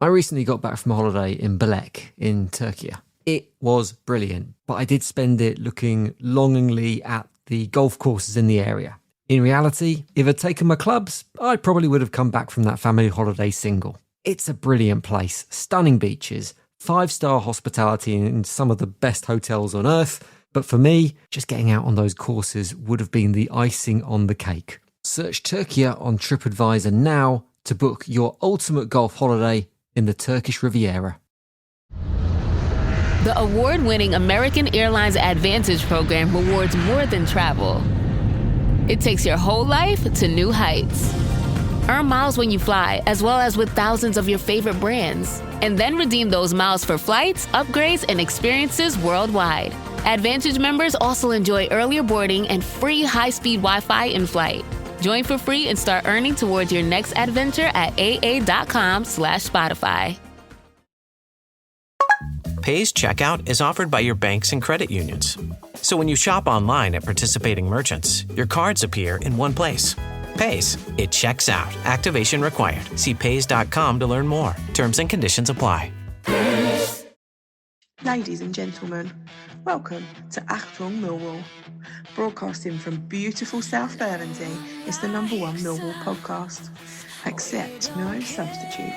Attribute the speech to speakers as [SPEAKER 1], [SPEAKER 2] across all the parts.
[SPEAKER 1] I recently got back from a holiday in Belek in Turkey. It was brilliant, but I did spend it looking longingly at the golf courses in the area. In reality, if I'd taken my clubs, I probably would have come back from that family holiday single. It's a brilliant place, stunning beaches, 5-star hospitality in some of the best hotels on earth, but for me, just getting out on those courses would have been the icing on the cake. Search Turkey on TripAdvisor now to book your ultimate golf holiday in the Turkish Riviera.
[SPEAKER 2] The award-winning American Airlines AAdvantage program rewards more than travel. It takes your whole life to new heights. Earn miles when you fly, as well as with thousands of your favorite brands. And then redeem those miles for flights, upgrades, and experiences worldwide. AAdvantage members also enjoy earlier boarding and free high-speed Wi-Fi in flight. Join for free and start earning towards your next adventure at aa.com/Spotify.
[SPEAKER 3] Pay's checkout is offered by your banks and credit unions. So when you shop online at participating merchants, your cards appear in one place. Pay's. It checks out. Activation required. See Pays.com to learn more. Terms and conditions apply.
[SPEAKER 4] Ladies and gentlemen, welcome to Achtung Millwall. Broadcasting from beautiful South Bermondsey, it's the #1 Millwall podcast. Accept no substitute.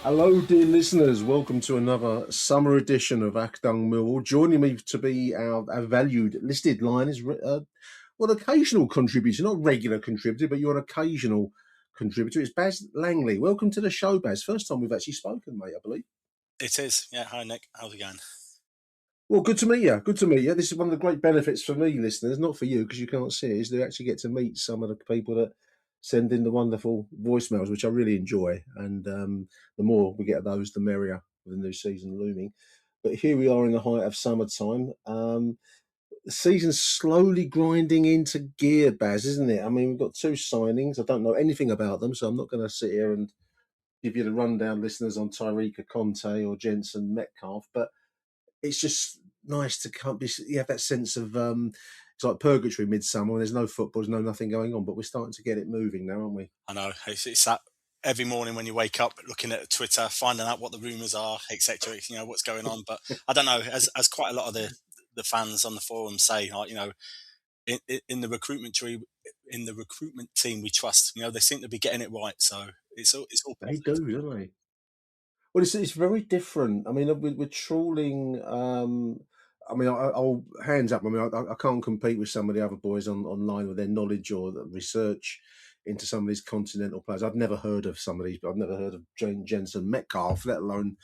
[SPEAKER 5] Hello, dear listeners. Welcome to another summer edition of Achtung Millwall. Joining me to be our valued listed line is occasional contributor, not regular contributor, but you're an occasional contributor. It's Baz Langley. Welcome to the show, Baz. First time we've actually spoken, mate, I believe.
[SPEAKER 6] It is. Yeah. Hi, Nick. How's it going?
[SPEAKER 5] Well, good to meet you. Good to meet you. This is one of the great benefits for me, listeners, not for you because you can't see it, is they actually get to meet some of the people that send in the wonderful voicemails, which I really enjoy. And the more we get of those, the merrier with the new season looming. But here we are in the height of summertime. The season's slowly grinding into gear, Baz, isn't it? I mean, we've got 2 signings. I don't know anything about them, so I'm not going to sit here and give you the rundown, listeners, on Tariq Conte or Jensen Metcalf. But it's just nice to you have that sense of it's like purgatory midsummer when there's no football, there's nothing going on, but we're starting to get it moving now, aren't we?
[SPEAKER 6] I know. It's that every morning when you wake up, looking at Twitter, finding out what the rumours are, etc. You know what's going on. But I don't know. As quite a lot of the fans on the forum say, like, you know, in the recruitment team we trust. You know, they seem to be getting it right. So it's all
[SPEAKER 5] They
[SPEAKER 6] positive.
[SPEAKER 5] do, don't they? Well, it's very different. I mean, we're trawling. I mean, I'll hands up. I mean, I can't compete with some of the other boys online with their knowledge or the research into some of these continental players. I've never heard of some of these, but I've never heard of Jensen Metcalf, let alone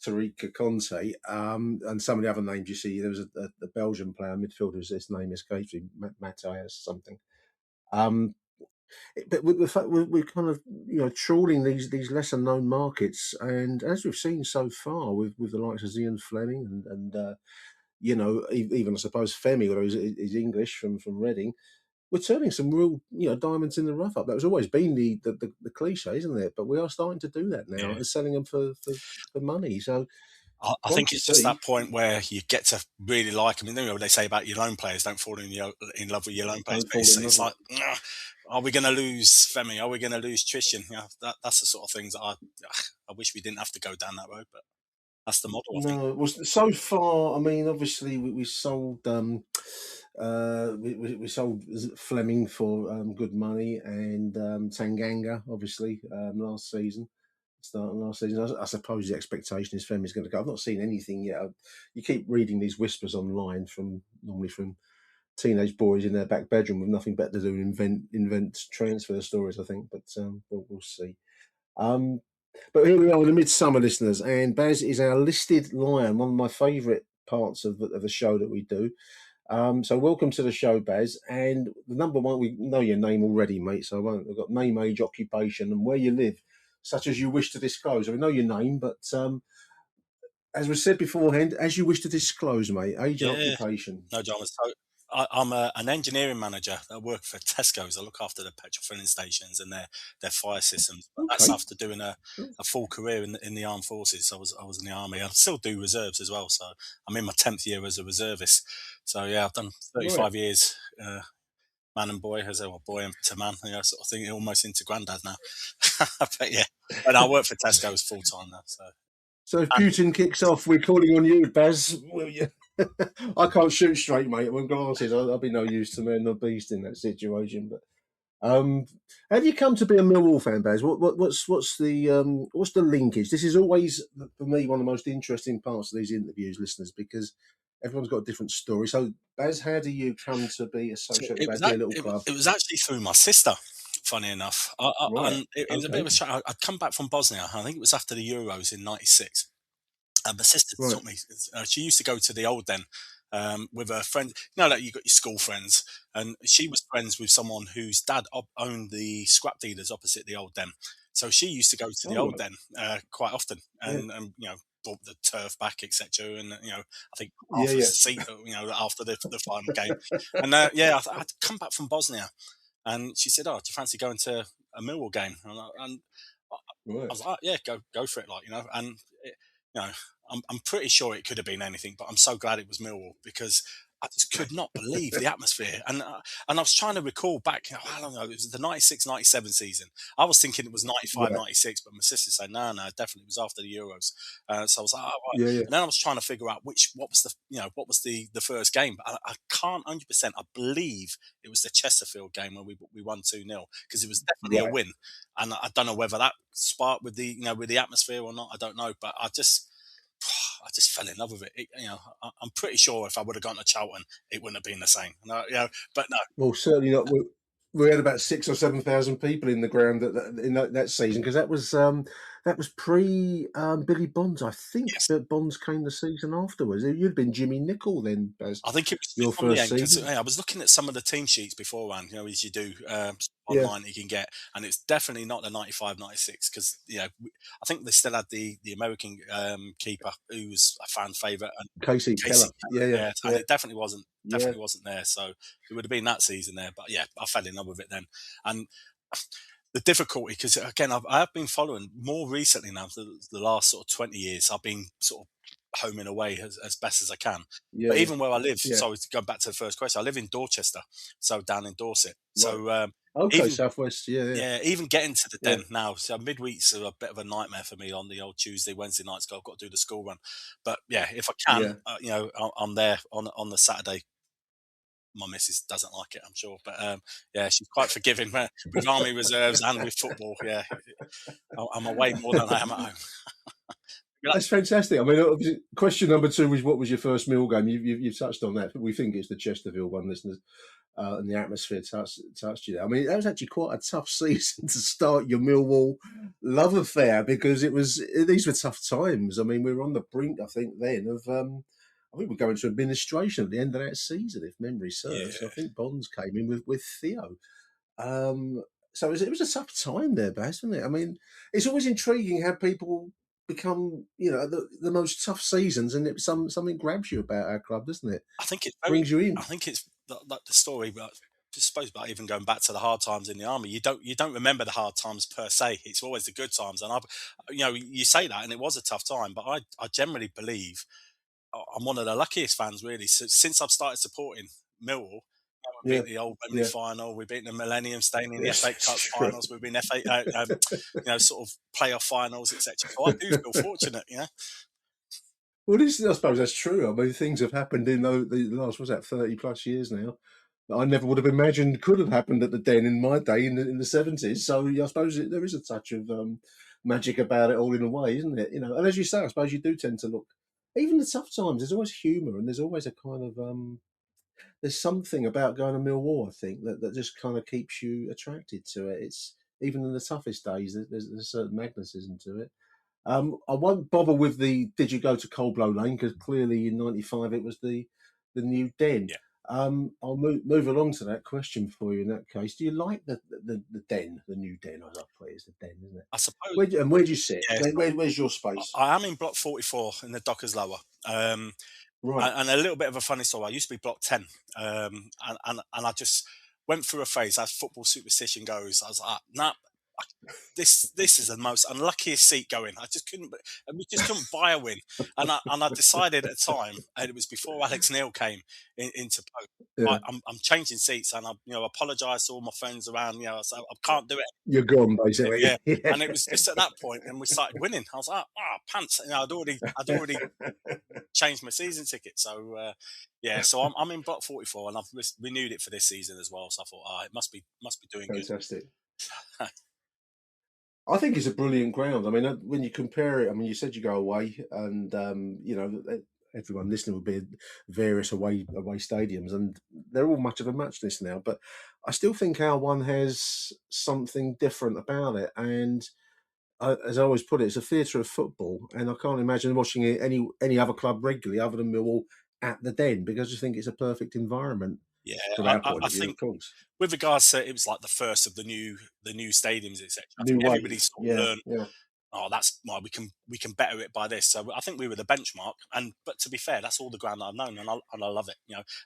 [SPEAKER 5] Tariq Conte, and some of the other names you see. There was a Belgian player, midfielder, his name escapes me, Matthias something. But we're kind of, you know, trawling these lesser known markets, and as we've seen so far with the likes of Ian Fleming and you know, even I suppose Femi, although he's English from Reading, we're turning some real, you know, diamonds in the rough up. That was always been the cliche, isn't it? But we are starting to do that now and selling them for money. So
[SPEAKER 6] I think it's just that point where you get to really like them. I mean, you know what they say about your loan players, don't fall in love with your loan players. But it's like, are we going to lose Femi? Are we going to lose Tristan? You know, that's the sort of things that I wish we didn't have to go down that road, but that's the model.
[SPEAKER 5] No, it was so far. I mean, obviously we sold we sold Fleming for good money and Tanganga, obviously, last season. Starting last season, I suppose the expectation is Femi's going to go. I've not seen anything yet. You keep reading these whispers online normally from teenage boys in their back bedroom with nothing better to do than invent transfer stories, I think. But we'll see. But here we are in the midsummer, listeners, and Baz is our listed lion, one of my favourite parts of the show that we do. So welcome to the show, Baz. And the number one, we know your name already, mate, so I won't. We've got name, age, occupation, and where you live, such as you wish to disclose. We know your name, but as we said beforehand, as you wish to disclose, mate, age and occupation.
[SPEAKER 6] No dramas. So I'm an engineering manager. I work for Tesco's. I look after the petrol filling stations and their fire systems. But that's
[SPEAKER 5] Okay.
[SPEAKER 6] after doing a full career in the armed forces. I was in the army. I still do reserves as well. So I'm in my 10th year as a reservist. So yeah, I've done
[SPEAKER 5] Right.
[SPEAKER 6] 35 years. Man and boy, as a boy and to man, sort of thing, almost into granddad now. But yeah, and I work for Tesco's full time now.
[SPEAKER 5] So if Putin kicks off, we're calling on you, Baz. Will you? I can't shoot straight, mate. With glasses, I'll be no use to man the beast in that situation. But how do you come to be a Millwall fan, Baz? What's the linkage? This is always for me one of the most interesting parts of these interviews, listeners, because everyone's got a different story. So, Baz, how do you come to be
[SPEAKER 6] So
[SPEAKER 5] associated with our dear little club?
[SPEAKER 6] it was actually through my sister. Funny enough,
[SPEAKER 5] Right.
[SPEAKER 6] and it was a bit of a shock. I'd come back from Bosnia. I think it was after the Euros in '96. And my sister
[SPEAKER 5] Right.
[SPEAKER 6] took me. She used to go to the Old Den with her friends. You know, like you got your school friends, and she was friends with someone whose dad owned the scrap dealers opposite the Old Den. So she used to go to the
[SPEAKER 5] Oh,
[SPEAKER 6] Old Den quite often,
[SPEAKER 5] yeah.
[SPEAKER 6] and brought the turf back, etc. And I think
[SPEAKER 5] Yeah,
[SPEAKER 6] half a
[SPEAKER 5] yeah.
[SPEAKER 6] seat, after the final game. And I'd come back from Bosnia, and she said, "Oh, do you fancy going to a Millwall game?" And I
[SPEAKER 5] Right.
[SPEAKER 6] was like, "Yeah, go for it!" And it, you know, I'm pretty sure it could have been anything, but I'm so glad it was Millwall because I just could not believe the atmosphere. And I was trying to recall back, how long ago it was, the 96-97 season. I was thinking it was 95,
[SPEAKER 5] Right.
[SPEAKER 6] 96, but my sister said no, definitely it was after the Euros. So I was like, oh, right.
[SPEAKER 5] Yeah, yeah.
[SPEAKER 6] And then I was trying to figure out what was the first game. But I can't 100%. I believe it was the Chesterfield game where we won 2-0 because it was definitely a
[SPEAKER 5] Right.
[SPEAKER 6] win. And I don't know whether that sparked with the atmosphere or not. I don't know, but I just fell in love with it. I'm pretty sure if I would have gone to Charlton, it wouldn't have been the same. But no,
[SPEAKER 5] Well, certainly not. We had about 6 or 7 thousand people in the ground in that season because that was pre Billy Bonds. I think
[SPEAKER 6] yes,
[SPEAKER 5] that Bonds came the season afterwards. You'd been Jimmy Nicol then, as
[SPEAKER 6] I think it was
[SPEAKER 5] your
[SPEAKER 6] from the
[SPEAKER 5] first
[SPEAKER 6] end because
[SPEAKER 5] season.
[SPEAKER 6] I was looking at some of the team sheets beforehand, as you do
[SPEAKER 5] Yeah,
[SPEAKER 6] online, you can get, and it's definitely not the 95, 96 because I think they still had the American keeper who was a fan favourite, and
[SPEAKER 5] Casey
[SPEAKER 6] Casey
[SPEAKER 5] Keller. Yeah,
[SPEAKER 6] Keller,
[SPEAKER 5] yeah,
[SPEAKER 6] yeah, and
[SPEAKER 5] yeah,
[SPEAKER 6] it definitely wasn't
[SPEAKER 5] yeah,
[SPEAKER 6] there. So it would have been that season there, but yeah, I fell in love with it then, and the difficulty because again I have been following more recently now the last sort of 20 years. I've been sort of homing away as best as I can.
[SPEAKER 5] yeah,
[SPEAKER 6] But
[SPEAKER 5] yeah,
[SPEAKER 6] even where I live,
[SPEAKER 5] yeah.
[SPEAKER 6] sorry to go back to the first question, I live in Dorchester, so down in Dorset.
[SPEAKER 5] Right.
[SPEAKER 6] So
[SPEAKER 5] Okay,
[SPEAKER 6] even
[SPEAKER 5] Southwest. Yeah, yeah,
[SPEAKER 6] yeah, even getting to the
[SPEAKER 5] yeah,
[SPEAKER 6] Den now, so midweeks are a bit of a nightmare for me on the old Tuesday, Wednesday nights. I've got to do the school run, but yeah, if I can,
[SPEAKER 5] yeah.
[SPEAKER 6] I'm there on the Saturday. My missus doesn't like it, I'm sure, but yeah, she's quite forgiving with army reserves and with football. Yeah, I'm away more than I am at home.
[SPEAKER 5] That's fantastic. I mean, obviously, question number two was what was your first Mill game? You've touched on that. But we think it's the Chesterfield one, listeners, and the atmosphere touched you there. I mean, that was actually quite a tough season to start your Millwall love affair because these were tough times. I mean, we were on the brink, I think, then of. I think we're going to administration at the end of that season, if memory serves.
[SPEAKER 6] Yeah,
[SPEAKER 5] I think Bonds came in with Theo. So it was a tough time there, Baz, wasn't it? I mean, it's always intriguing how people become, the most tough seasons, and something grabs you about our club, doesn't it?
[SPEAKER 6] I think it's
[SPEAKER 5] Brings you
[SPEAKER 6] I
[SPEAKER 5] in.
[SPEAKER 6] think it's like the story, but I suppose about even going back to the hard times in the army, you don't remember the hard times per se. It's always the good times, and you say that, and it was a tough time, but I generally believe I'm one of the luckiest fans really. So, since I've started supporting Millwall, we
[SPEAKER 5] Yeah,
[SPEAKER 6] beat the old Wembley
[SPEAKER 5] yeah,
[SPEAKER 6] final, we beat the Millennium, staying in the
[SPEAKER 5] yes,
[SPEAKER 6] FA
[SPEAKER 5] it's
[SPEAKER 6] Cup
[SPEAKER 5] true.
[SPEAKER 6] finals, we've been FA, sort of playoff finals, etc. So I do feel fortunate.
[SPEAKER 5] Well, I suppose that's true. I mean, things have happened in the last, what's that, 30 plus years now, that I never would have imagined could have happened at the Den in my day in the 70s. So yeah, I suppose there is a touch of magic about it all in a way, isn't it? And as you say, I suppose you do tend to look, even the tough times, there's always humour and there's always a kind of, there's something about going to Millwall, I think, that just kind of keeps you attracted to it. It's even in the toughest days, there's a certain magnetism to it. I won't bother with the did you go to Coldblow Lane because clearly in '95 it was the new Den.
[SPEAKER 6] Yeah,
[SPEAKER 5] I'll move along to that question for you. In that case, do you like the Den, the new Den? As I put it, it's the Den, isn't it?
[SPEAKER 6] I suppose.
[SPEAKER 5] Where do you sit?
[SPEAKER 6] Yeah,
[SPEAKER 5] Where's your space?
[SPEAKER 6] I am in block 44 in the Dockers Lower.
[SPEAKER 5] Right.
[SPEAKER 6] And a little bit of a funny story. I used to be block 10, and I just went through a phase as football superstition goes. I was like, nah, this is the most unluckiest seat going. We just couldn't buy a win. And I decided at the time, and it was before Alex Neil came into post.
[SPEAKER 5] Yeah.
[SPEAKER 6] I'm changing seats, and I apologise to all my friends around. So I can't do it.
[SPEAKER 5] You're gone, basically.
[SPEAKER 6] Yeah. And it was just at that point, and we started winning. I was like, pants! I'd already changed my season ticket. So so I'm in block 44, and I've renewed it for this season as well. So I thought, it must be doing
[SPEAKER 5] Fantastic. I think it's a brilliant ground. I mean, when you compare it, I mean, you said you go away, and everyone listening would be various away stadiums, and they're all much of a muchness now. But I still think our one has something different about it, and as I always put it, it's a theatre of football, and I can't imagine watching any other club regularly other than Millwall at the Den, because I just think it's a perfect environment.
[SPEAKER 6] Yeah,
[SPEAKER 5] from our point
[SPEAKER 6] I
[SPEAKER 5] of view,
[SPEAKER 6] think
[SPEAKER 5] of course.
[SPEAKER 6] with regards to it was like the first of the new stadiums, etc. I
[SPEAKER 5] New
[SPEAKER 6] think
[SPEAKER 5] wave.
[SPEAKER 6] everybody sort of learned,
[SPEAKER 5] Yeah.
[SPEAKER 6] that's why we can better it by this. So I think we were the benchmark. But to be fair, that's all the ground I've known, and I love it.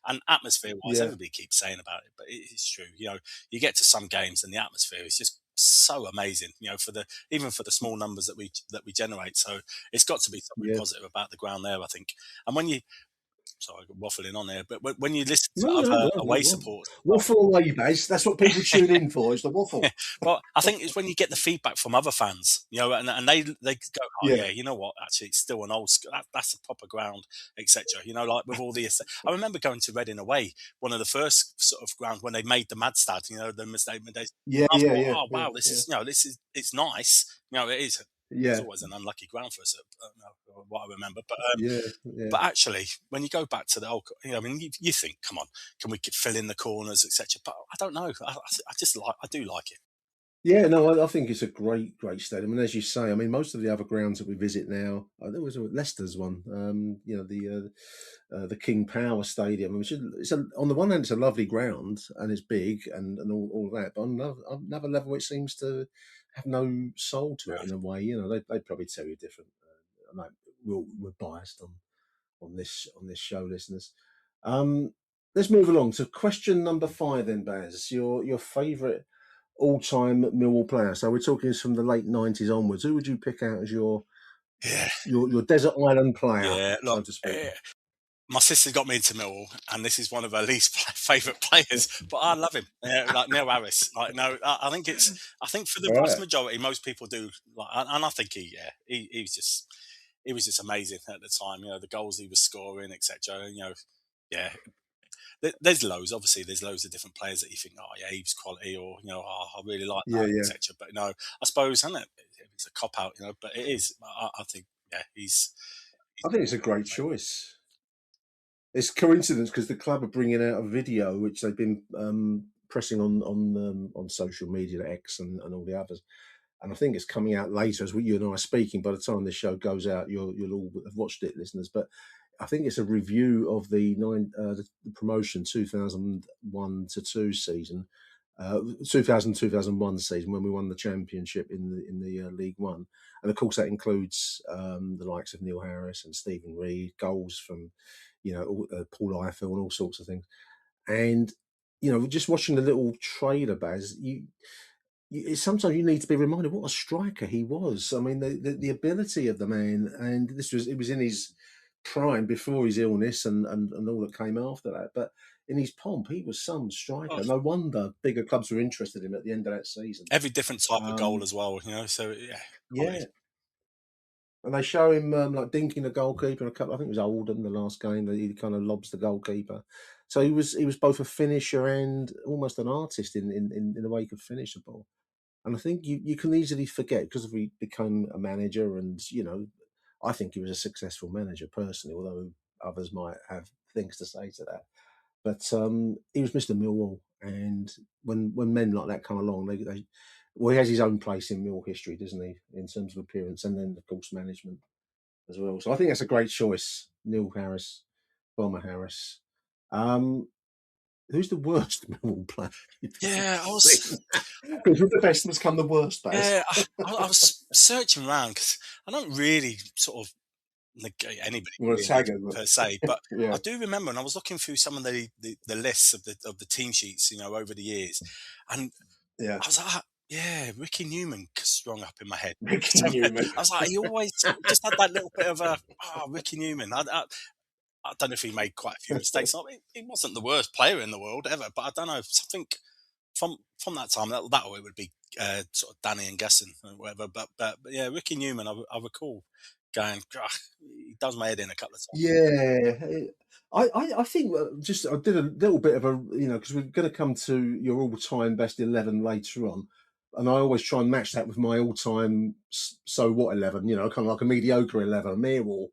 [SPEAKER 6] And atmosphere wise,
[SPEAKER 5] Yeah.
[SPEAKER 6] everybody keeps saying about it, but it's true. You get to some games and the atmosphere is just so amazing. Even for the small numbers that we generate. So it's got to be something positive about the ground there, I think. And when you sorry, I'm waffling on there, but when you listen to other away supporters,
[SPEAKER 5] waffle away, Baz. That's what people tune in for, is the waffle.
[SPEAKER 6] Well, I think it's when you get the feedback from other fans, and they go, you know what? Actually, it's still an old school. That's a proper ground, etc. Like with all the. I remember going to Reading away, one of the first sort of ground when they made the Madstad. The mistake. Oh wow, this is it's nice. It is. It's always an unlucky ground for us, what I remember. But but actually, when you go back to the old, you think, come on, can we fill in the corners, etc. But I don't know. I do like it.
[SPEAKER 5] Yeah, no, I think it's a great stadium. And as you say, I mean, most of the other grounds that we visit now, there was Leicester's one, the King Power Stadium, which is on the one hand, it's a lovely ground and it's big and all that. But on another level, it seems to have no soul to it in a way. They'd probably tell you different. I know we're biased on this show, listeners. Let's move along to question number 5 then, Baz. Your favourite all-time Millwall player. So we're talking from the late 90s onwards. Who would you pick out as your desert island player, so to speak?
[SPEAKER 6] My sister got me into Millwall, and this is one of her least favourite players, but I love him. Like Neil Harris. I think for the vast majority, most people do. And I think he was just amazing at the time. The goals he was scoring, etc. There's loads. Obviously, there's loads of different players that you think, he was quality, or I really like that, etc. But I suppose, isn't it? It's a cop out, but it is. I think, he's.
[SPEAKER 5] I think it's a great choice. It's coincidence because the club are bringing out a video which they've been pressing on social media, X and all the others, and I think it's coming out later as you and I are speaking. By the time this show goes out, you'll all have watched it, listeners. But I think it's a review of the promotion 2001 to 2 season, 2000-2001 season when we won the championship in the League One, and of course that includes the likes of Neil Harris and Stephen Reid, goals from Paul Eiffel and all sorts of things. And just watching the little trailer, Baz, sometimes you need to be reminded what a striker he was. I mean, the ability of the man, and it was in his prime before his illness and all that came after that. But in his pomp, he was some striker. No wonder bigger clubs were interested in him at the end of that season.
[SPEAKER 6] Every different type of goal as well, So
[SPEAKER 5] yeah. And they show him like dinking the goalkeeper in a couple. I think it was Oldham the last game that he kind of lobs the goalkeeper. So he was both a finisher and almost an artist in the way he could finish the ball. And I think you can easily forget because if he became a manager, and I think he was a successful manager personally, although others might have things to say to that. But he was Mr. Millwall, and when men like that come along, he has his own place in Millwall history, doesn't he, in terms of appearance and then, of course, management as well. So I think that's a great choice, Neil Harris, Bomber Harris. Who's the worst Millwall player?
[SPEAKER 6] Yeah, I was.
[SPEAKER 5] Because with the best must come the worst.
[SPEAKER 6] Yeah, I was searching around because I don't really sort of anybody
[SPEAKER 5] Want to tag him?
[SPEAKER 6] per se. But
[SPEAKER 5] Yeah.
[SPEAKER 6] I do remember, and I was looking through some of the lists of the team sheets, over the years, and
[SPEAKER 5] Yeah.
[SPEAKER 6] I was like, yeah, Ricky Newman strung up in my head.
[SPEAKER 5] Ricky
[SPEAKER 6] So,
[SPEAKER 5] Newman.
[SPEAKER 6] I was like, he always just had that little bit of Ricky Newman. I don't know if he made quite a few mistakes. He wasn't the worst player in the world ever, but I don't know, something from that time that it would be sort of Danny and Gesson or whatever. But yeah, Ricky Newman, I recall going, he does my head in a couple of times.
[SPEAKER 5] Yeah, I think I did a little bit of a because we're going to come to your all-time best 11 later on, and I always try and match that with my all-time so what 11, kind of like a mediocre 11, a Millwall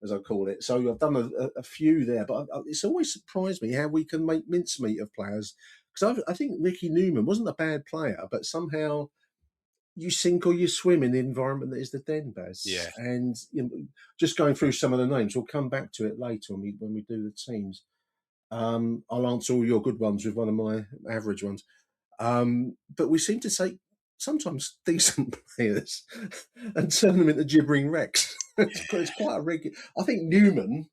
[SPEAKER 5] as I call it. So I've done a few there, but it's always surprised me how we can make mincemeat of players, because I think Ricky Newman wasn't a bad player, but somehow you sink or you swim in the environment that is the Den, Baz.
[SPEAKER 6] Yeah.
[SPEAKER 5] And just going through some of the names, we'll come back to it later when we do the teams. I'll answer all your good ones with one of my average ones. But we seem to take sometimes decent players and turn them into gibbering wrecks. It's quite a regular. I think Newman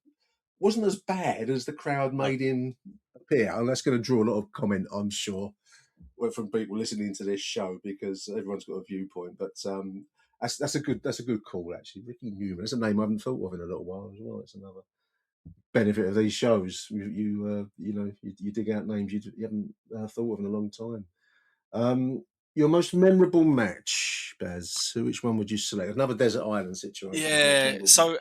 [SPEAKER 5] wasn't as bad as the crowd made him appear, and that's going to draw a lot of comment, I'm sure, from people listening to this show, because everyone's got a viewpoint. But that's a good call, actually. Ricky Newman. That's a name I haven't thought of in a little while as well. It's another benefit of these shows. You dig out names you haven't thought of in a long time. Your most memorable match, Baz? Which one would you select? Another desert island situation.
[SPEAKER 6] Yeah. So,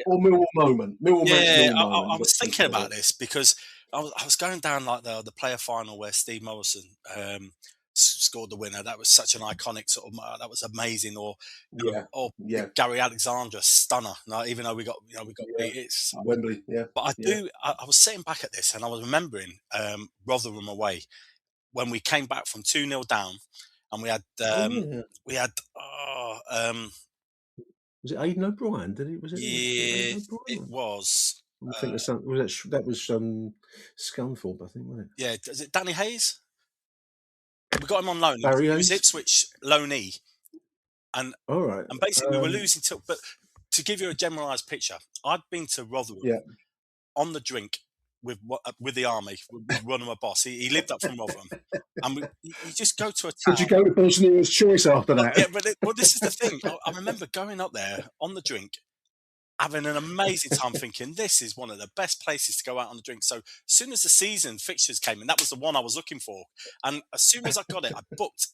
[SPEAKER 5] or Millwall moment. Millwall match.
[SPEAKER 6] I was thinking about this because I was going down like the player final where Steve Morrison scored the winner. That was such an iconic sort of. That was amazing. Or Gary Alexandra stunner. No, even though we got beat. It's
[SPEAKER 5] Wembley. Yeah.
[SPEAKER 6] But I was sitting back at this and I was remembering Rotherham away when we came back from 2-0 down. And we had
[SPEAKER 5] was it Aidan O'Brien?
[SPEAKER 6] It was.
[SPEAKER 5] I think that was Scunthorpe, I think, wasn't it?
[SPEAKER 6] Yeah, is it Danny Hayes? We got him on loan.
[SPEAKER 5] Barry
[SPEAKER 6] He
[SPEAKER 5] Hayes?
[SPEAKER 6] was Ipswich loanee, and
[SPEAKER 5] all right.
[SPEAKER 6] And basically we were losing. But to give you a generalised picture, I'd been to Rotherham on the drink with the army, with Ronald, my boss. He lived up from Rotherham, and you just go to a town.
[SPEAKER 5] Did you go to Bosnia's Choice after that?
[SPEAKER 6] Yeah, but this is the thing. I remember going up there on the drink, having an amazing time, thinking this is one of the best places to go out on the drink. So as soon as the season fixtures came in, that was the one I was looking for. And as soon as I got it, I booked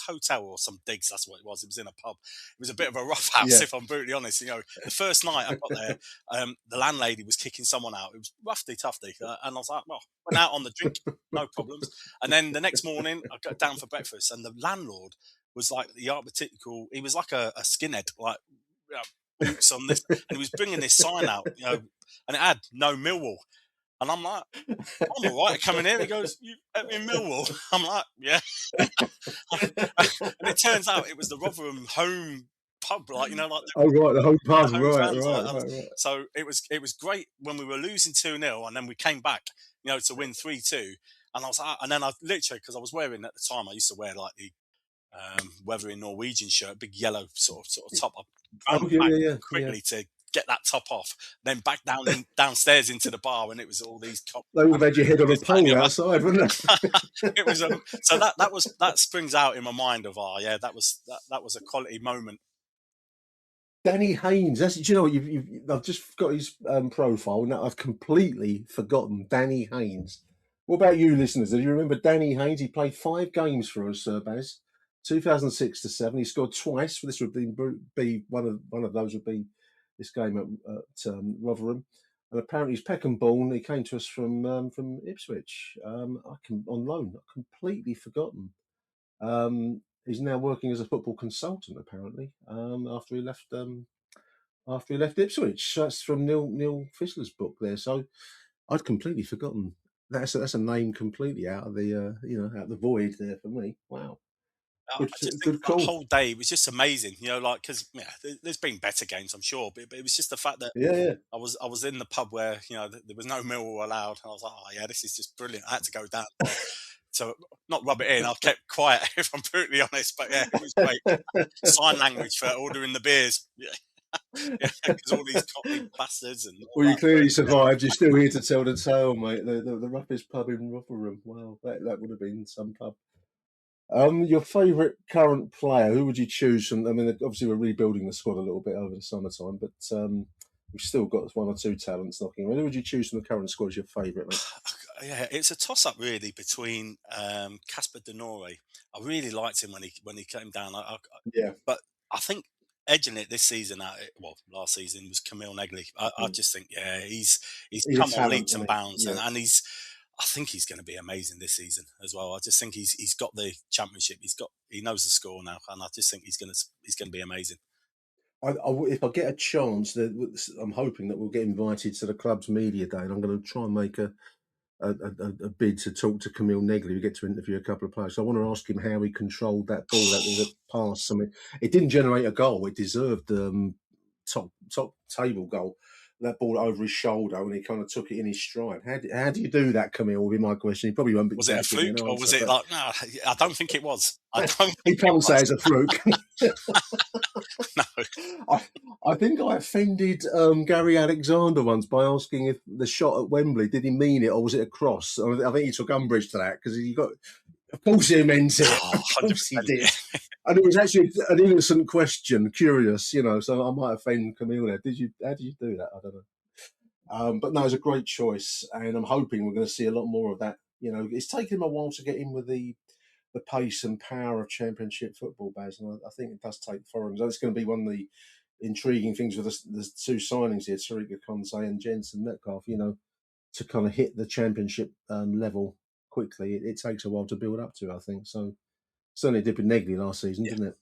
[SPEAKER 6] hotel or some digs. That's what it was. It was in a pub. It was a bit of a rough house, if I'm brutally honest. The first night I got there, the landlady was kicking someone out. It was roughy toughy, and I was like, well, went out on the drink, no problems. And then the next morning, I got down for breakfast, and the landlord was like the archetypical. He was like a skinhead, like. Boots on this, and he was bringing this sign out, and it had no Millwall, and I'm like, I'm all right coming here. He goes, you met me in Millwall. I'm like, yeah. And it turns out it was the Rotherham home pub, like the
[SPEAKER 5] home pub, right.
[SPEAKER 6] So it was great when we were losing 2-0, and then we came back, to win 3-2, and I was like, and then I literally, because I was wearing at the time, I used to wear like the Weathering Norwegian shirt, big yellow sort of top. I quickly to get that top off, then back downstairs into the bar, and it was all these cops.
[SPEAKER 5] They would have had your head on a pole outside, wouldn't it?
[SPEAKER 6] It was so that springs out in my mind of that was a quality moment.
[SPEAKER 5] Danny Haynes. Do you know what? I've just got his profile now. I've completely forgotten Danny Haynes. What about you, listeners? Do you remember Danny Haynes? He played 5 games for us, Baz. 2006 to 7. He scored twice. This would be one of those would be this game at Rotherham. And apparently he's Peckham born. He came to us from Ipswich. On loan. I've completely forgotten. He's now working as a football consultant, apparently. After he left Ipswich. That's from Neil Fissler's book there. So I'd completely forgotten. That's a name completely out of the out of the void there for me. Wow.
[SPEAKER 6] I just think the whole day was just amazing, because there's been better games, I'm sure, but it was just the fact that I was in the pub where there was no Millwall allowed, and I was like, this is just brilliant. I had to go down, so not rub it in. I kept quiet, if I'm brutally honest, but it was great. Sign language for ordering the beers. Yeah. Because all these Cockney bastards and all
[SPEAKER 5] Well, you
[SPEAKER 6] that.
[SPEAKER 5] clearly survived. You're still here to tell the tale, mate. The roughest pub in Rotherham. Wow, that would have been some pub. Your favourite current player? Who would you choose from? I mean, obviously we're rebuilding the squad a little bit over the summertime, but we've still got one or two talents knocking around. Who would you choose from the current squad as your favourite, mate?
[SPEAKER 6] Yeah, it's a toss-up really between Casper De Norre. I really liked him when he came down.
[SPEAKER 5] Yeah.
[SPEAKER 6] But I think edging it this season last season was Camille Negley. I just think, he's come on leaps and bounds, and I think he's going to be amazing this season as well. I just think he's got the championship. He knows the score now, and I just think he's going to be amazing.
[SPEAKER 5] If I get a chance, I'm hoping that we'll get invited to the club's media day, and I'm going to try and make a bid to talk to Camille Negley. We get to interview a couple of players. So I want to ask him how he controlled that ball, that pass. I mean, it didn't generate a goal. It deserved top table goal. That ball over his shoulder, and he kind of took it in his stride. How do you do that, Camille? Will be my question. He probably won't be.
[SPEAKER 6] Was it a fluke, or was it like? No, I don't think it was.
[SPEAKER 5] He can't say it's a fluke.
[SPEAKER 6] No,
[SPEAKER 5] I think I offended Gary Alexander once by asking if the shot at Wembley, did he mean it or was it a cross? I think he took umbrage to that because he got. Of course he meant it.
[SPEAKER 6] Oh,
[SPEAKER 5] of course he did. And it was actually an innocent question, curious, so I might offend Camille there. How did you do that? I don't know. But no, it's a great choice, and I'm hoping we're going to see a lot more of that. It's taken him a while to get in with the pace and power of Championship football, Baz, and I think it does take foreigners. That's going to be one of the intriguing things with the two signings here, Sarika Konse and Jensen Metcalf, to kind of hit the Championship level quickly. It takes a while to build up to, I think. So certainly it did with Negley last season, didn't it?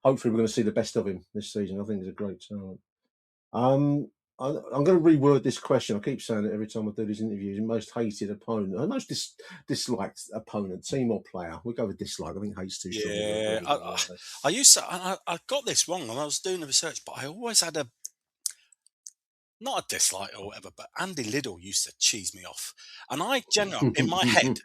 [SPEAKER 5] Hopefully we're going to see the best of him this season. I think he's a great talent. I'm going to reword this question. I keep saying it every time I do these interviews. Most hated opponent, most disliked opponent, team or player. We'll go with dislike. I think hate's too strong.
[SPEAKER 6] Yeah, I got this wrong when I was doing the research, but I always had not a dislike or whatever, but Andy Liddell used to cheese me off. And I generally, in my head,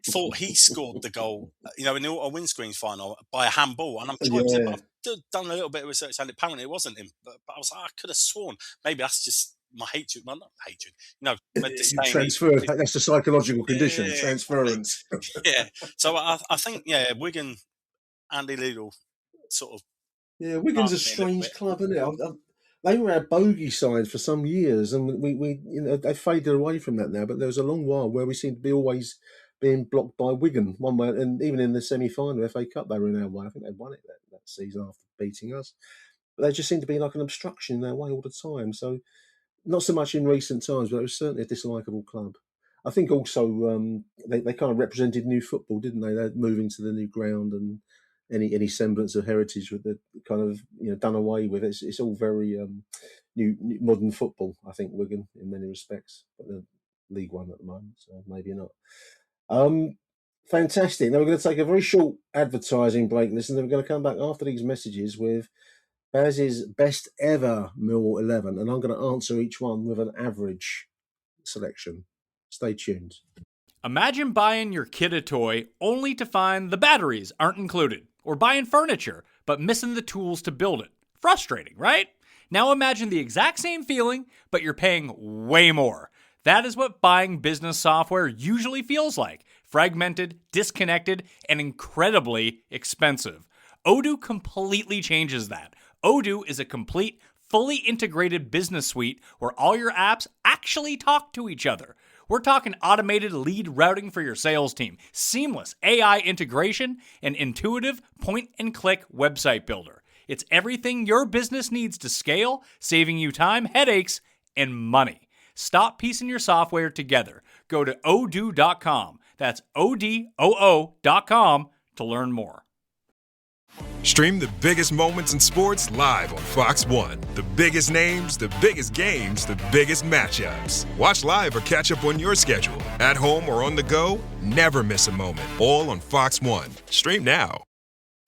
[SPEAKER 6] thought he scored the goal, in the windscreens final by a handball. And I'm I've done a little bit of research, and apparently it wasn't him. But I was like, I could have sworn. Maybe that's just my hatred. Well, not hatred.
[SPEAKER 5] Transfer. That's a psychological condition. Transference.
[SPEAKER 6] Yeah. So I think, Wigan, Andy Liddell sort of.
[SPEAKER 5] Yeah, Wigan's a strange club, isn't it? They were our bogey side for some years, and we they faded away from that now. But there was a long while where we seemed to be always being blocked by Wigan one way, and even in the semi-final FA Cup, they were in our way. I think they won it that season after beating us. But they just seemed to be like an obstruction in their way all the time. So not so much in recent times, but it was certainly a dislikable club. I think also they kind of represented new football, didn't they? They're moving to the new ground, and any semblance of heritage with the kind of done away with. It's all very new modern football. I think Wigan in many respects, but they're League One at the moment, so maybe not. Fantastic. Now we're going to take a very short advertising break, and then we're going to come back after these messages with Baz's best ever Millwall 11, and I'm going to answer each one with an average selection. Stay tuned.
[SPEAKER 7] Imagine buying your kid a toy only to find the batteries aren't included, or buying furniture but missing the tools to build it. Frustrating, right? Now imagine the exact same feeling, but you're paying way more. That is what buying business software usually feels like. Fragmented, disconnected, and incredibly expensive. Odoo completely changes that. Odoo is a complete, fully integrated business suite where all your apps actually talk to each other. We're talking automated lead routing for your sales team, seamless AI integration, and intuitive point-and-click website builder. It's everything your business needs to scale, saving you time, headaches, and money. Stop piecing your software together. Go to odoo.com. That's odoo.com to learn more.
[SPEAKER 8] Stream the biggest moments in sports live on Fox One. The biggest names, the biggest games, the biggest matchups. Watch live or catch up on your schedule. At home or on the go, never miss a moment. All on Fox One. Stream now.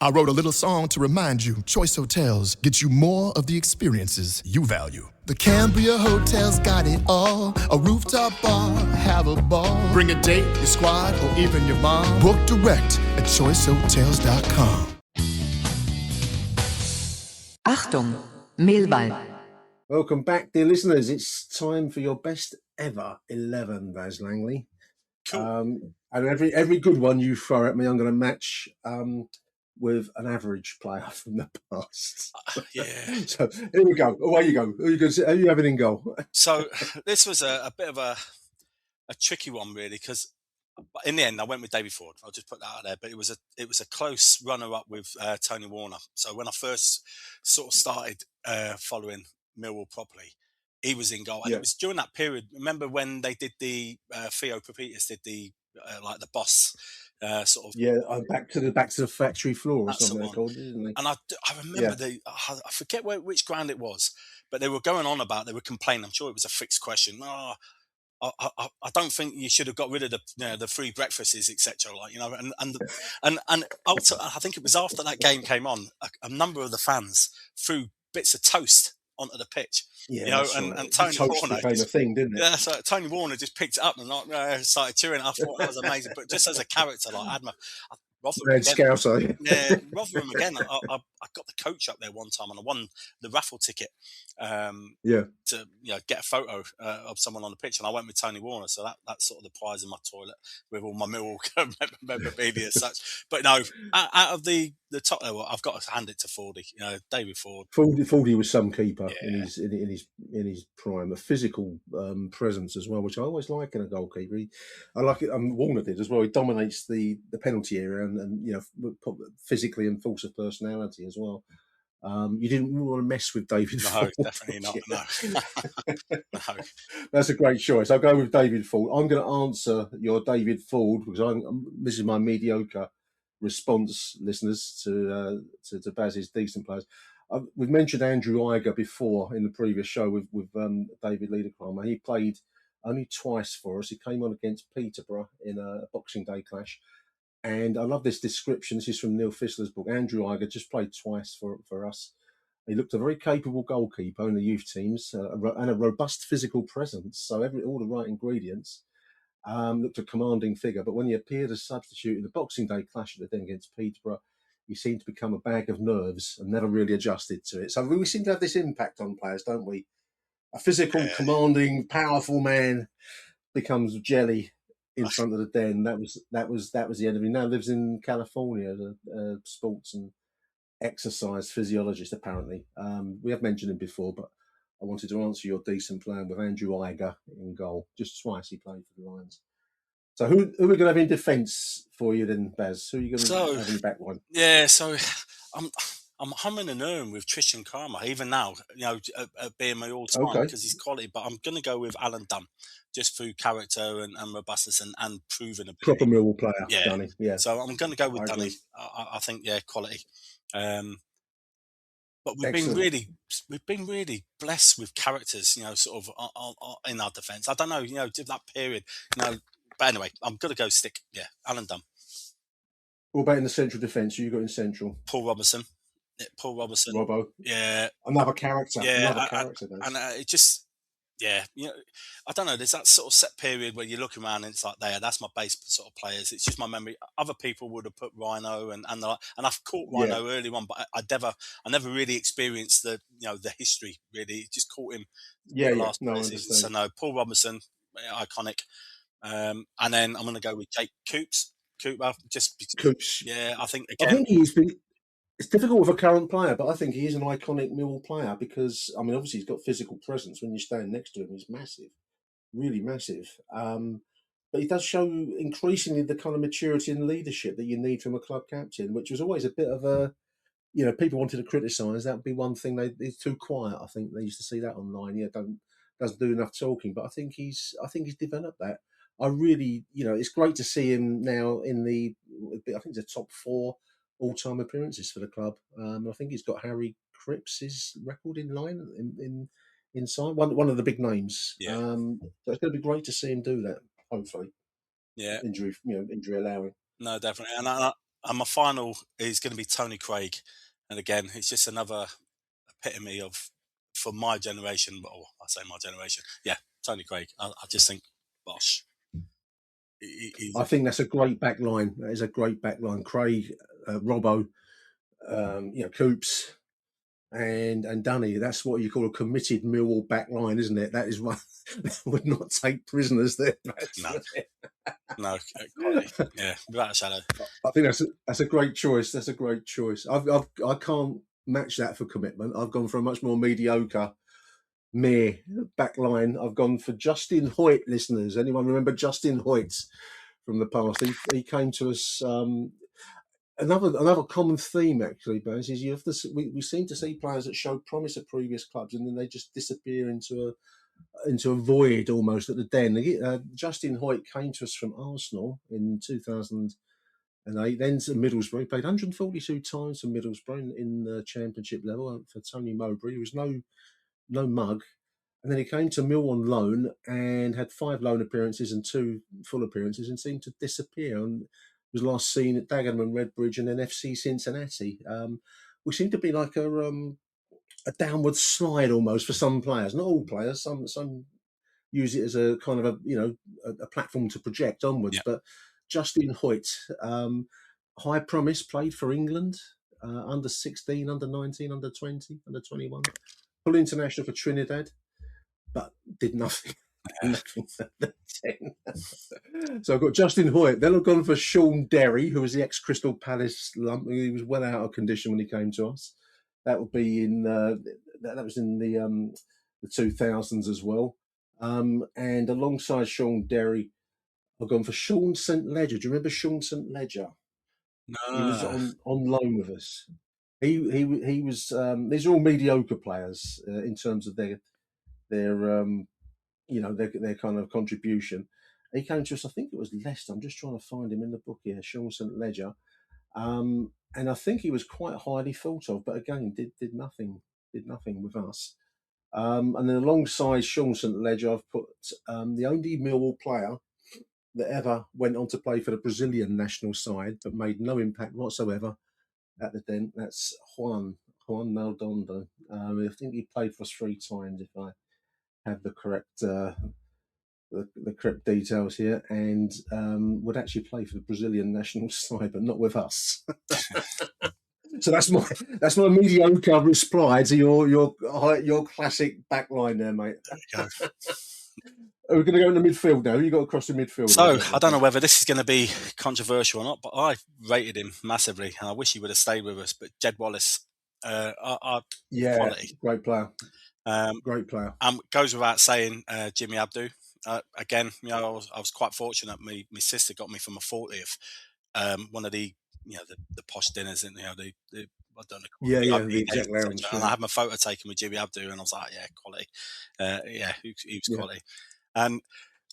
[SPEAKER 9] I wrote a little song to remind you. Choice Hotels get you more of the experiences you value. The Cambria Hotel's got it all. A rooftop bar, have a ball. Bring a date, your squad, or even your mom. Book direct at choicehotels.com.
[SPEAKER 10] Achtung, Millwall.
[SPEAKER 5] Welcome back, dear listeners. It's time for your best ever 11, Baz Langley.
[SPEAKER 6] Cool.
[SPEAKER 5] And every good one you throw at me, I'm going to match with an average player from the past.
[SPEAKER 6] Yeah.
[SPEAKER 5] So here we go. Away you go. Who are you having in goal?
[SPEAKER 6] So this was a bit of a tricky one, really, because in the end I went with David Ford. I'll just put that out there. But it was a close runner-up with Tony Warner. So when I first sort of started following Millwall properly, he was in goal, and it was during that period. Remember when they did the Theo Papitas did the like the boss sort of
[SPEAKER 5] back to the factory floor or
[SPEAKER 6] that's
[SPEAKER 5] something
[SPEAKER 6] the
[SPEAKER 5] they
[SPEAKER 6] one.
[SPEAKER 5] called it, didn't they?
[SPEAKER 6] And I remember I forget which ground it was, but they were going on about, they were complaining. I'm sure it was a fixed question. I don't think you should have got rid of the free breakfasts, etc. Like, and also, I think it was after that game came on, a number of the fans threw bits of toast onto the pitch.
[SPEAKER 5] Yeah,
[SPEAKER 6] and Tony Warner
[SPEAKER 5] became a thing, didn't it?
[SPEAKER 6] Yeah, so Tony Warner just picked it up and started cheering. I thought that was amazing. But just as a character, like Rotherham again. I got the coach up there one time, and I won the raffle ticket to get a photo of someone on the pitch, and I went with Tony Warner. So that's sort of the prize in my toilet with all my Millwall memorabilia as such. But no, out of the top level, I've got to hand it to Fordy. David Ford.
[SPEAKER 5] Fordy was some keeper in his prime, a physical presence as well, which I always like in a goalkeeper. I like it. Warner did as well. He dominates the penalty area and physically and force of personality as well. You didn't want to mess with David Ford.
[SPEAKER 6] No, definitely not. No.
[SPEAKER 5] That's a great choice. I'll go with David Ford. I'm going to answer your David Ford because this is my mediocre response, listeners, to Baz's decent players. We've mentioned Andrew Iger before in the previous show with David Liederkramer. He played only twice for us. He came on against Peterborough in a Boxing Day clash. And I love this description. This is from Neil Fissler's book. Andrew Iger just played twice for us. He looked a very capable goalkeeper in the youth teams and a robust physical presence. So all the right ingredients. Looked a commanding figure. But when he appeared as substitute in the Boxing Day clash at the den against Peterborough, he seemed to become a bag of nerves and never really adjusted to it. So we seem to have this impact on players, don't we? A physical, commanding, powerful man becomes jelly in front of the den. That was the end of him. Now lives in California as a sports and exercise physiologist, apparently. We have mentioned him before, but I wanted to answer your decent plan with Andrew Iger in goal. Just twice he played for the Lions. So who are we going to have in defence for you then, Baz? Who are you going to have in the back line?
[SPEAKER 6] Yeah, so I'm humming and erring with Tristan Kramer, even now, being my all-time because he's quality. But I'm going to go with Alan Dunn, just through character and robustness and proven ability.
[SPEAKER 5] Proper Millwall player, Dunny. Yeah.
[SPEAKER 6] So I'm going to go with Dunny. I think, quality. But we've been really blessed with characters, sort of in our defence. I don't know, that period, But anyway, I'm going to go stick, Alan Dunn.
[SPEAKER 5] What about in the central defence? Who you got in central?
[SPEAKER 6] Paul Robertson.
[SPEAKER 5] Robbo.
[SPEAKER 6] Yeah.
[SPEAKER 5] Another character.
[SPEAKER 6] And it just, I don't know. There's that sort of set period where you're looking around and it's like, that's my base sort of players. It's just my memory. Other people would have put Rhino and I've caught Rhino early on, but I never really experienced the history really. Just caught him. So no, Paul Robertson, iconic. And then I'm going to go with Jake Coops.
[SPEAKER 5] Coops.
[SPEAKER 6] Yeah, I think again.
[SPEAKER 5] I think it's difficult with a current player, but I think he is an iconic Millwall player because, obviously he's got physical presence. When you stand next to him, he's massive, really massive. But he does show increasingly the kind of maturity and leadership that you need from a club captain, which was always a bit of a, people wanted to criticise. That would be one thing. He's too quiet. I think they used to see that online. Doesn't do enough talking. But I think he's developed that. I really, it's great to see him now in I think it's a top 4 all-time appearances for the club. I think he's got Harry Cripps' record in line in sign. One of the big names.
[SPEAKER 6] Yeah.
[SPEAKER 5] So it's going to be great to see him do that. Hopefully.
[SPEAKER 6] Yeah.
[SPEAKER 5] Injury allowing.
[SPEAKER 6] No, definitely. And my final is going to be Tony Craig, and again, it's just another epitome for my generation. But I say my generation. Yeah, Tony Craig. I just think, bosh.
[SPEAKER 5] I think that's a great back line. That is a great back line. Craig, Robbo, Coops, and Dunny. That's what you call a committed Millwall back line, isn't it? That is one that would not take prisoners there.
[SPEAKER 6] No, quality. Yeah, without a shadow.
[SPEAKER 5] I think that's a great choice. That's a great choice. I can't match that for commitment. I've gone for a much more mediocre mere back line. I've gone for Justin Hoyt, listeners. Anyone remember Justin Hoyt from the past? He came to us. Another common theme, actually, Baz, is we seem to see players that show promise at previous clubs and then they just disappear into a void almost at the Den. Justin Hoyt came to us from Arsenal in 2008, then to Middlesbrough. He played 142 times for Middlesbrough in the Championship level for Tony Mowbray. He was no mug. And then he came to Mill on loan and had 5 loan appearances and 2 full appearances and seemed to disappear. And was last seen at Dagenham, Redbridge, and then FC Cincinnati. We seem to be like a downward slide almost for some players. Not all players. Some use it as a kind of a platform to project onwards.
[SPEAKER 6] Yeah.
[SPEAKER 5] But Justin Hoyt, high promise, played for England, under 16, under 19, under 20, under 21, full international for Trinidad, but did nothing. Nothing for the 10. So I've got Justin Hoyt. Then I've gone for Sean Derry, who was the ex-Crystal Palace lump. He was well out of condition when he came to us. That would be that was in the 2000s as well. And alongside Sean Derry, I've gone for Sean St. Ledger. Do you remember Sean St. Ledger?
[SPEAKER 6] No.
[SPEAKER 5] He was on loan with us. He was. These are all mediocre players in terms of their kind of contribution. He came to us, I think it was Leicester. I'm just trying to find him in the book here, Sean St. Ledger. And I think he was quite highly thought of, but again, did nothing with us. And then alongside Sean St. Ledger, I've put the only Millwall player that ever went on to play for the Brazilian national side, but made no impact whatsoever at the Den. That's Juan Maldondo. I think he played for us 3 times, if I have the correct the correct details here, and would actually play for the Brazilian national side, but not with us. So that's my mediocre reply to your classic backline there, mate.
[SPEAKER 6] There you go.
[SPEAKER 5] Are we going to go in the midfield now? You got across the midfield.
[SPEAKER 6] So I don't know whether this is going to be controversial or not, but I rated him massively, and I wish he would have stayed with us. But Jed Wallace, quality,
[SPEAKER 5] great player. Great player.
[SPEAKER 6] Goes without saying, Jimmy Abdu. Again, I was quite fortunate. My sister got me from a 40th, one of the the posh dinners, and the I don't know.
[SPEAKER 5] The exec lounge.
[SPEAKER 6] And I had my photo taken with Jimmy Abdu, and I was like, quality. He was quality. And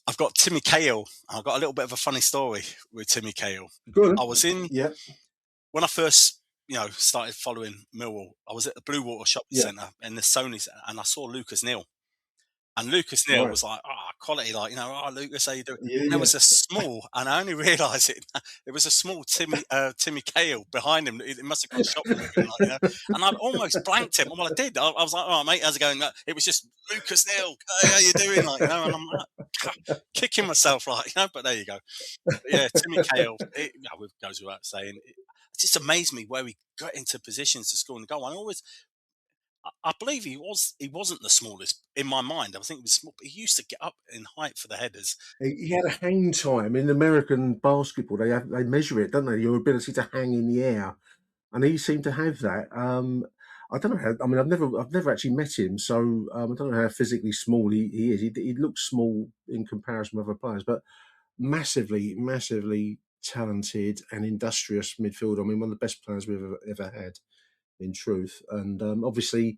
[SPEAKER 6] I've got Timmy Cahill. I've got a little bit of a funny story with Timmy Cahill.
[SPEAKER 5] Good.
[SPEAKER 6] I was when I first started following Millwall. I was at the Blue Water Shopping Centre in the Sony, and I saw Lucas Neal. And Lucas Neal was like, quality, Lucas, how you doing?
[SPEAKER 5] Yeah,
[SPEAKER 6] there was a small, and I only realised there was a small Timmy Cahill behind him. It must have got shopping with him, and I almost blanked him. Well, I did. I was like, all right, mate, how's it going? It was just Lucas Neal. Hey, how you doing? And I'm like, kicking myself, but there you go. But yeah, Timmy Cahill, it goes without saying. It just amazed me where he got into positions to score and goal. I believe he wasn't the smallest in my mind. I think he was small, but he used to get up in height for the headers.
[SPEAKER 5] He had a hang time in American basketball. They measure it, don't they? Your ability to hang in the air, and he seemed to have that. I don't know how. I mean, I've never actually met him, so I don't know how physically small he is. He looks small in comparison with other players, but massively talented and industrious midfielder. I mean, one of the best players we've ever had, in truth. And obviously,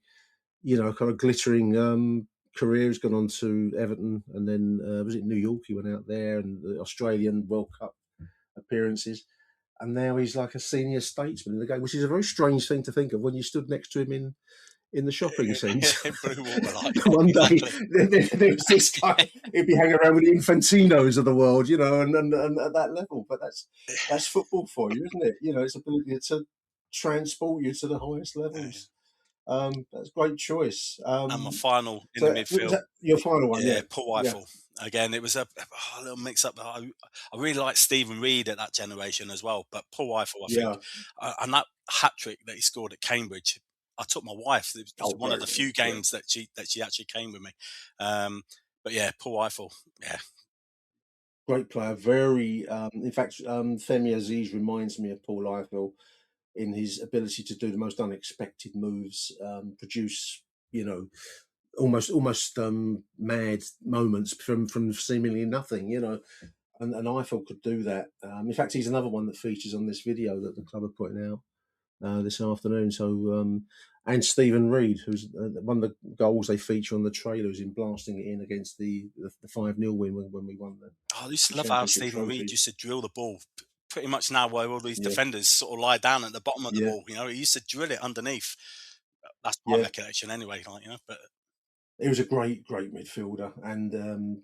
[SPEAKER 5] kind of glittering career. He's gone on to Everton, and then was it New York? He went out there, and the Australian World Cup appearances. And now he's like a senior statesman in the game, which is a very strange thing to think of when you stood next to him in the shopping centre. One day, there was this guy, he'd be hanging around with the Infantinos of the world, and at that level. But that's football for you, isn't it? It's ability to transport you to the highest levels. That's a great choice.
[SPEAKER 6] And my final in the midfield.
[SPEAKER 5] Your final one,
[SPEAKER 6] Paul Eiffel. Yeah. Again, it was a little mix-up. I really liked Stephen Reid at that generation as well, but Paul Eiffel, I think, and that hat-trick that he scored at Cambridge, I took my wife. It was one of the few games that she actually came with me. But yeah, Paul Eiffel, yeah.
[SPEAKER 5] Great player, very. In fact, Femi Aziz reminds me of Paul Eiffel in his ability to do the most unexpected moves, produce, almost mad moments from seemingly nothing, and Eiffel could do that. In fact, he's another one that features on this video that the club are putting out this afternoon. So, and Stephen Reed, who's one of the goals they feature on the trailer, is in blasting it in against the 5-0 win when we won the.
[SPEAKER 6] I used to love how Stephen Reed used to drill the ball pretty much now where all these defenders sort of lie down at the bottom of the ball. He used to drill it underneath. That's my recollection anyway. But
[SPEAKER 5] he was a great midfielder, and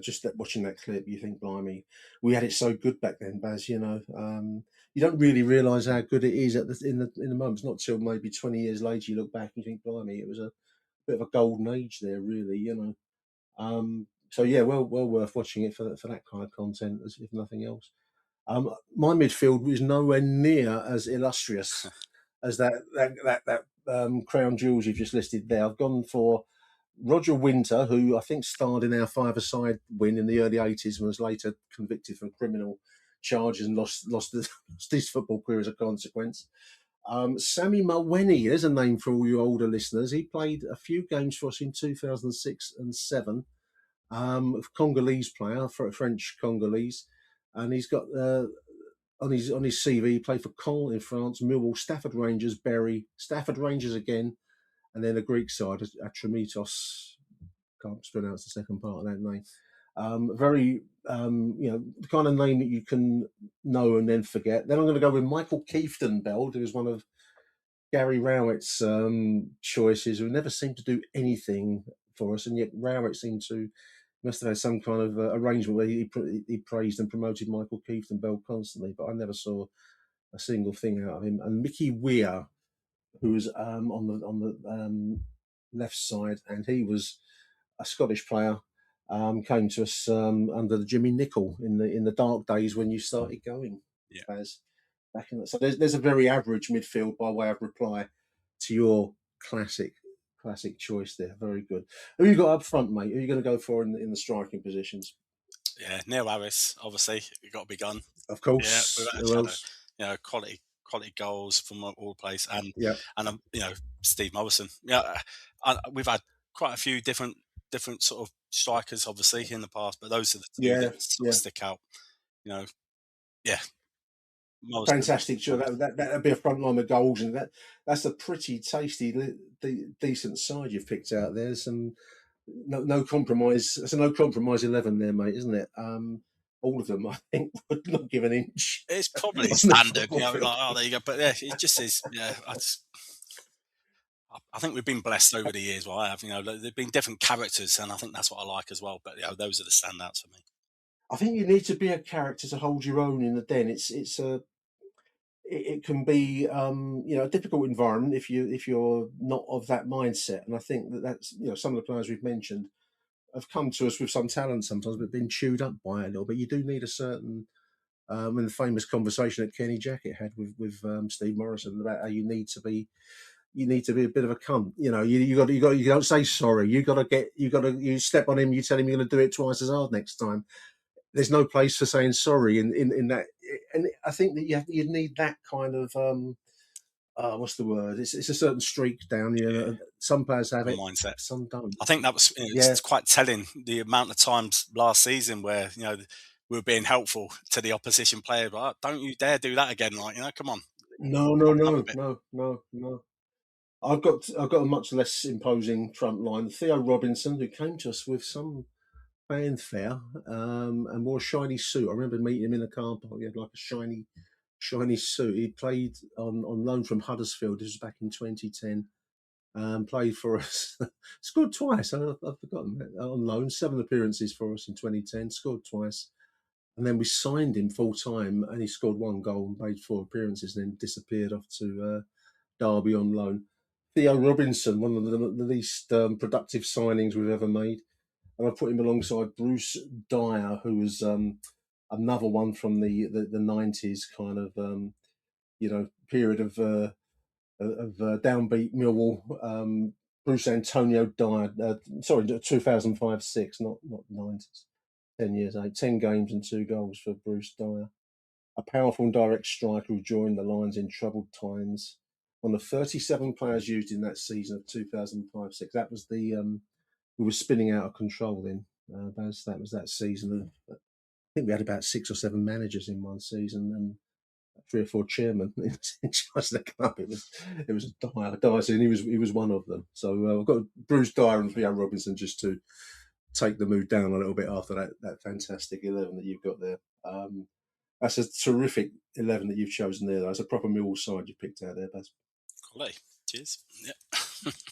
[SPEAKER 5] just watching that clip, you think, blimey, we had it so good back then, Baz. You don't really realise how good it is in the moment. It's not till maybe 20 years later you look back and you think, blimey, it was a bit of a golden age there, really. So yeah, well worth watching it for that kind of content, if nothing else. My midfield was nowhere near as illustrious as that crown jewels you've just listed there. I've gone for Roger Winter, who I think starred in our five-a-side win in the early 80s and was later convicted for criminal charges and lost his football career as a consequence. Sammy Mulwenny, there's a name for all you older listeners. He played a few games for us in 2006 and 7. Congolese player, French Congolese, and he's got on his CV, he played for Caen in France, Millwall, Stafford Rangers, Bury, Stafford Rangers again, and then a Greek side, Atromitos. Can't pronounce the second part of that name. Very, the kind of name that you can know and then forget. Then I'm going to go with Michael Kieftenbeld, who was one of Gary Rowett's choices, who never seemed to do anything for us, and yet Rowett must have had some kind of arrangement where he praised and promoted Michael Kieftenbeld constantly, but I never saw a single thing out of him. And Mickey Weir, who was on the left side, and he was a Scottish player, came to us under the Jimmy Nicholl in the dark days when you started going. As back in so there's a very average midfield by way of reply to your classic choice there. Very good. Who you got up front, mate? Who are you going to go for in the striking positions?
[SPEAKER 6] Yeah, Neil Harris, obviously, you got to be gone.
[SPEAKER 5] Of course.
[SPEAKER 6] Yeah, without a shadow. Quality goals from all places, and Steve Morrison. Yeah, we've had quite a few different sort of strikers, obviously, in the past, but those are the two that sort of stick out. Morrison.
[SPEAKER 5] Fantastic. Sure, that'd be a front line with goals, and that's a pretty tasty, decent side you've picked out there. Some no compromise. It's a no compromise 11 there, mate, isn't it? All of them, I think, would not give an inch.
[SPEAKER 6] It's probably standard, there you go. But yeah, it just is. Yeah, I think we've been blessed over the years. Well, I have. There've been different characters, and I think that's what I like as well. But those are the standouts for me.
[SPEAKER 5] I think you need to be a character to hold your own in the den. It can be a difficult environment if you're not of that mindset. And I think that's some of the players we've mentioned have come to us with some talent sometimes, but been chewed up by it a little bit. You do need a certain, in the famous conversation that Kenny Jackett had with Steve Morrison about how you need to be a bit of a cunt. You don't say sorry. You step on him. You tell him you're going to do it twice as hard next time. There's no place for saying sorry in that. And I think that you need that kind of what's the word? It's a certain streak down. Some players have it,
[SPEAKER 6] mindset.
[SPEAKER 5] Some don't.
[SPEAKER 6] I think that was it's quite telling the amount of times last season where we were being helpful to the opposition player. But don't you dare do that again! Come on.
[SPEAKER 5] No. I've got a much less imposing front line. Theo Robinson, who came to us with some fanfare and wore a shiny suit. I remember meeting him in a car park. He had like a shiny suit. He played on loan from Huddersfield. This was back in 2010. Played for us. Scored twice. I've forgotten that. On loan, 7 appearances for us in 2010. Scored twice. And then we signed him full time, and he scored 1 goal and made 4 appearances, and then disappeared off to Derby on loan. Theo Robinson, one of the least productive signings we've ever made. And I put him alongside Bruce Dyer, who was another one from the 90s kind of, period of downbeat Millwall. Bruce Antonio died. 2005-06, not 90s. 10 years, 10 games and 2 goals for Bruce Dyer. A powerful and direct striker who joined the Lions in troubled times. One of 37 players used in that season of 2005-06. That was we were spinning out of control then, Baz. That was that season. I think we had about 6 or 7 managers in one season and 3 or 4 chairmen in charge of the club. It was a dire scene. He was one of them. So I've got Bruce Dyer and Theo Robinson just to take the mood down a little bit after that fantastic 11 that you've got there. That's a terrific 11 that you've chosen there. That's a proper Millwall side you picked out there, Baz.
[SPEAKER 6] Quality. Cheers. Yeah.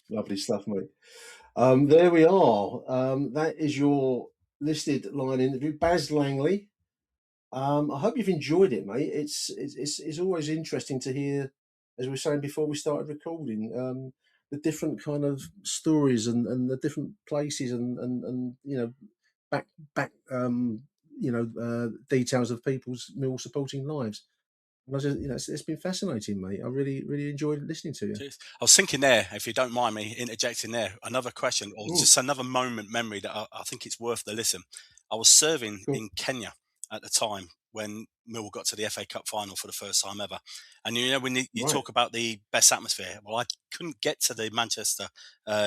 [SPEAKER 5] Lovely stuff, mate. There we are. That is your listed line interview. Baz Langley. I hope you've enjoyed it, mate. It's always interesting to hear, as we were saying before we started recording, the different kind of stories and the different places and back details of people's Millwall supporting lives. And I just, it's been fascinating, mate. I really enjoyed listening to you.
[SPEAKER 6] Cheers. I was thinking there, if you don't mind me interjecting there, another question or just another memory that I think it's worth the listen. I was serving in Kenya at the time when Millwall got to the FA Cup final for the first time ever. And when you talk about the best atmosphere, well, I couldn't get to the Manchester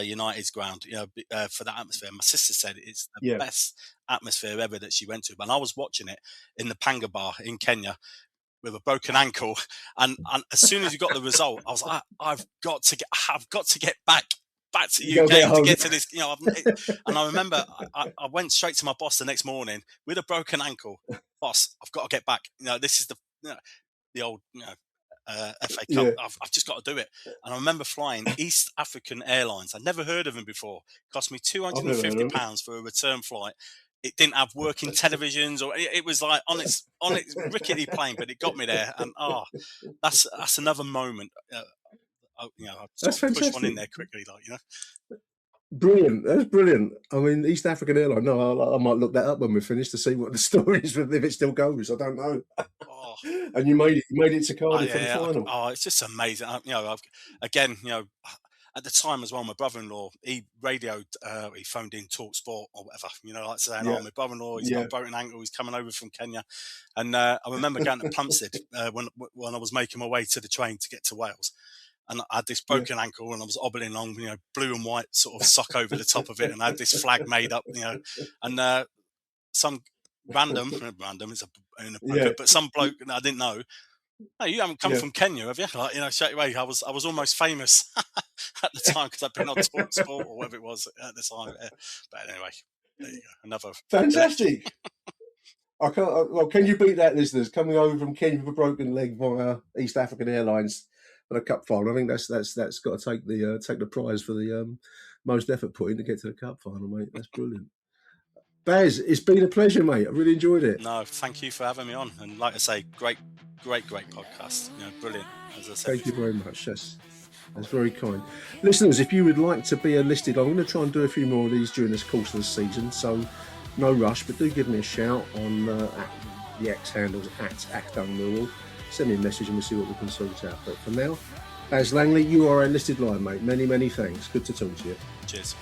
[SPEAKER 6] United's ground, for that atmosphere. My sister said it's the best atmosphere ever that she went to. And I was watching it in the Panga Bar in Kenya with a broken ankle, and as soon as you got the result, I was like, I've got to get back to UK to get to this, and I remember I went straight to my boss the next morning with a broken ankle. Boss, I've got to get back. This is the old FA Cup. I've just got to do it. And I remember flying East African Airlines. I'd never heard of them before. It cost me £250 for a return flight. It didn't have working televisions, or it was like on its rickety plane, but it got me there. And that's another moment. I
[SPEAKER 5] that's
[SPEAKER 6] pushed
[SPEAKER 5] fantastic.
[SPEAKER 6] one in there quickly,
[SPEAKER 5] Brilliant. That's brilliant. I mean, East African Airline. No, I might look that up when we're finished to see what the story is, if it still goes. I don't know. And you made it to Cardiff for the final.
[SPEAKER 6] It's just amazing. Again, at the time as well, my brother-in-law, he phoned in Talk Sport or whatever, saying, my brother-in-law, he's got a broken ankle, he's coming over from Kenya. And I remember going to Plumstead when I was making my way to the train to get to Wales. And I had this broken ankle and I was hobbling along, blue and white sort of sock over the top of it. And I had this flag made up, and some random, it's in a pocket, but some bloke I didn't know, "Hey, you haven't come from Kenya, have you?" Straight away, I was almost famous at the time because I'd been on Talk Sport or whatever it was at the time. But anyway, there you go. Another
[SPEAKER 5] fantastic. I can't. Can you beat that, listeners? Coming over from Kenya with a broken leg via East African Airlines for the cup final. I think that's got to take the prize for the most effort put in to get to the cup final, mate. That's brilliant. Baz, it's been a pleasure, mate. I really enjoyed it.
[SPEAKER 6] No, thank you for having me on. And like I say, great podcast. Brilliant. As I said,
[SPEAKER 5] thank you very much. That's very kind. Listeners, if you would like to be listed, I'm going to try and do a few more of these during this course of the season. So no rush, but do give me a shout on at the X handles at Achtung Millwall. Send me a message and we'll see what we can sort out. But for now, Baz Langley, you are a listed line, mate. Many, many thanks. Good to talk to you.
[SPEAKER 6] Cheers.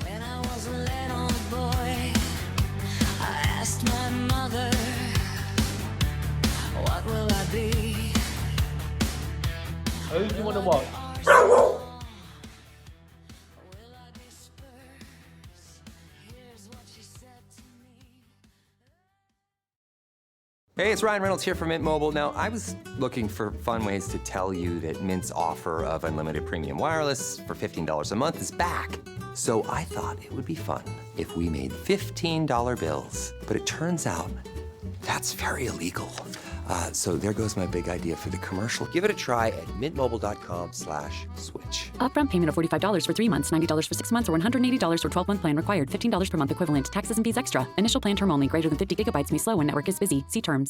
[SPEAKER 11] When I was a little boy, I asked my mother, what will I be?
[SPEAKER 12] Who do you want to watch?
[SPEAKER 13] Hey, it's Ryan Reynolds here from Mint Mobile. Now, I was looking for fun ways to tell you that Mint's offer of unlimited premium wireless for $15 a month is back. So I thought it would be fun if we made $15 bills. But it turns out that's very illegal. So there goes my big idea for the commercial. Give it a try at mintmobile.com/switch.
[SPEAKER 14] Upfront payment of $45 for 3 months, $90 for 6 months, or $180 for 12-month plan required. $15 per month equivalent. Taxes and fees extra. Initial plan term only. Greater than 50 gigabytes may slow when network is busy. See terms.